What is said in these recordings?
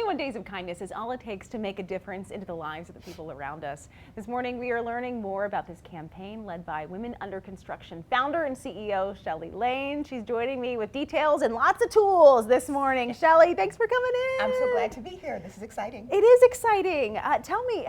21 Days of Kindness is all it takes to make a difference into the lives of the people around us. This morning we are learning more about this campaign led by Women Under Construction founder and CEO Shellie Layne. She's joining me with details and lots of tools this morning. Shellie, thanks for coming in. I'm so glad to be here. This is exciting. It is exciting. Tell me,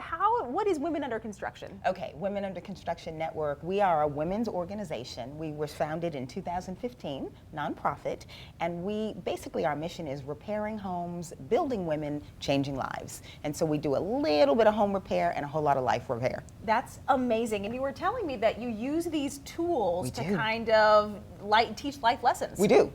what is Women Under Construction? Okay, Women Under Construction Network, we are a women's organization. We were founded in 2015, nonprofit, and we basically, our mission is repairing homes, building women, changing lives. And so we do a little bit of home repair and a whole lot of life repair. That's amazing. And you were telling me that you use these tools to kind of teach life lessons. We do.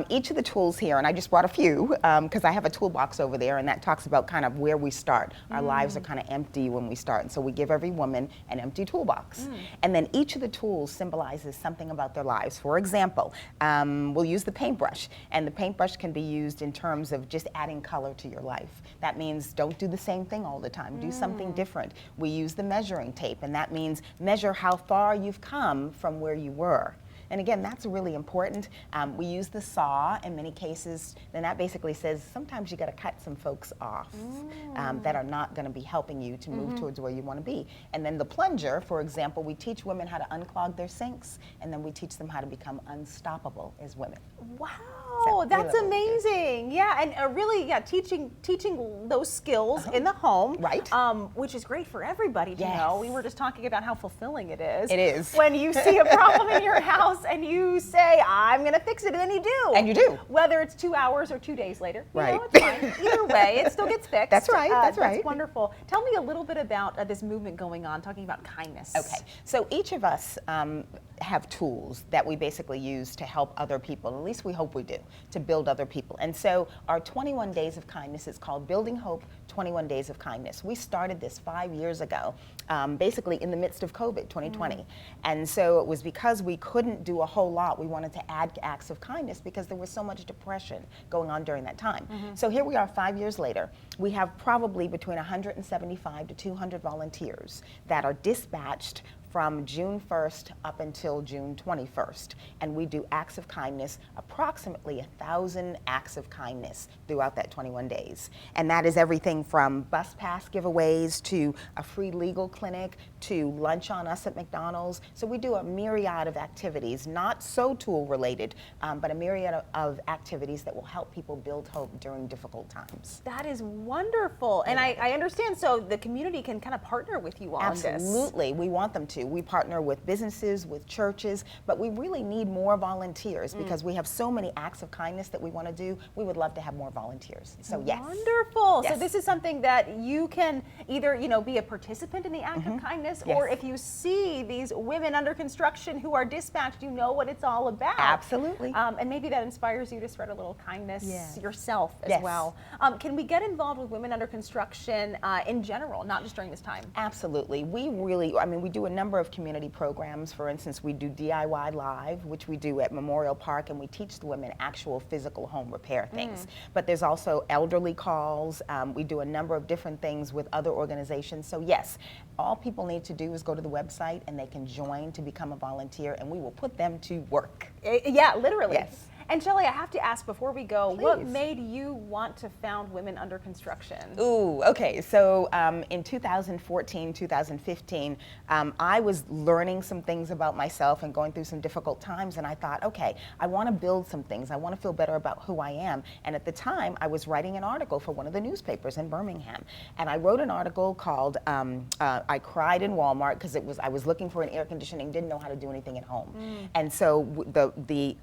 Each of the tools here, and I just brought a few because I have a toolbox over there, and that talks about kind of where we start. Our lives are kind of empty when we start, and so we give every woman an empty toolbox. And then each of the tools symbolizes something about their lives. For example, we'll use the paintbrush, and the paintbrush can be used in terms of just adding color to your life. That means don't do the same thing all the time. Do something different. We use the measuring tape, and that means measure how far you've come from where you were. And again, that's really important. We use the saw in many cases, and that basically says sometimes you got to cut some folks off that are not going to be helping you to move towards where you want to be. And then the plunger, for example, we teach women how to unclog their sinks, and then we teach them how to become unstoppable as women. Wow, that's amazing. Yeah, and really, teaching those skills in the home, right? Which is great for everybody to know. We were just talking about how fulfilling it is. It is. When you see a problem in your house and you say, I'm going to fix it, and then you do. And you do. Whether it's 2 hours or 2 days later. Right. You know, it's fine. Either way, it still gets fixed. That's right, that's right. That's wonderful. Tell me a little bit about this movement going on, talking about kindness. Okay, so each of us have tools that we basically use to help other people, at least we hope we do, to build other people. And so our 21 Days of Kindness is called Building Hope 21 Days of Kindness. We started this 5 years ago, basically in the midst of COVID, 2020. And so it was because we couldn't do a whole lot, we wanted to add acts of kindness because there was so much depression going on during that time. So here we are 5 years later. We have probably between 175 to 200 volunteers that are dispatched from June 1st up until June 21st. And we do acts of kindness, approximately 1,000 acts of kindness throughout that 21 days. And that is everything from bus pass giveaways to a free legal clinic to lunch on us at McDonald's. So we do a myriad of activities, not so tool related, but a myriad of activities that will help people build hope during difficult times. That is wonderful. And I understand, so the community can kind of partner with you on this. Absolutely, we want them to. We partner with businesses, with churches, but we really need more volunteers because we have so many acts of kindness that we want to do. We would love to have more volunteers. So yes. Wonderful. Yes. So this is something that you can either, be a participant in the act of kindness, or if you see these women under construction who are dispatched, you know what it's all about. Absolutely. And maybe that inspires you to spread a little kindness yourself as well. Can we get involved with women under construction in general, not just during this time? Absolutely. We do a number of community programs. For instance, we do DIY Live, which we do at Memorial Park, and we teach the women actual physical home repair things. But there's also elderly calls. We do a number of different things with other organizations. So yes, all people need to do is go to the website and they can join to become a volunteer, and we will put them to work. Yeah, literally. Yes. And Shellie, I have to ask before we go, Please. what made you want to found Women Under Construction? Ooh, okay. So in 2014, 2015, I was learning some things about myself and going through some difficult times, and I thought, okay, I want to build some things. I want to feel better about who I am. And at the time, I was writing an article for one of the newspapers in Birmingham, and I wrote an article called "I Cried in Walmart" because I was looking for an air conditioning, didn't know how to do anything at home, and so the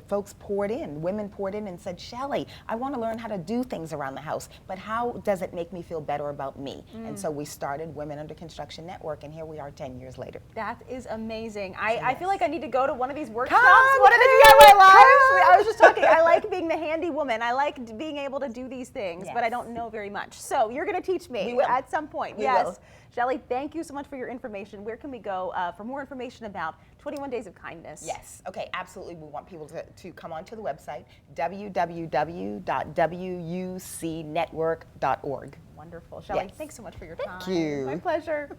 folks women poured in and said, Shellie, I want to learn how to do things around the house, but how does it make me feel better about me? And so we started Women Under Construction Network, and here we are 10 years later. That is amazing. I feel like I need to go to one of these workshops. One of the DIY lives. I was just talking, I like being the handy woman. I like being able to do these things, but I don't know very much. So you're going to teach me at some point. We will. Shellie, thank you so much for your information. Where can we go for more information about 21 Days of Kindness? Yes, okay, absolutely. We want people to come onto the website, www.wucnetwork.org. Wonderful. Shellie, thanks so much for your time. Thank you. My pleasure.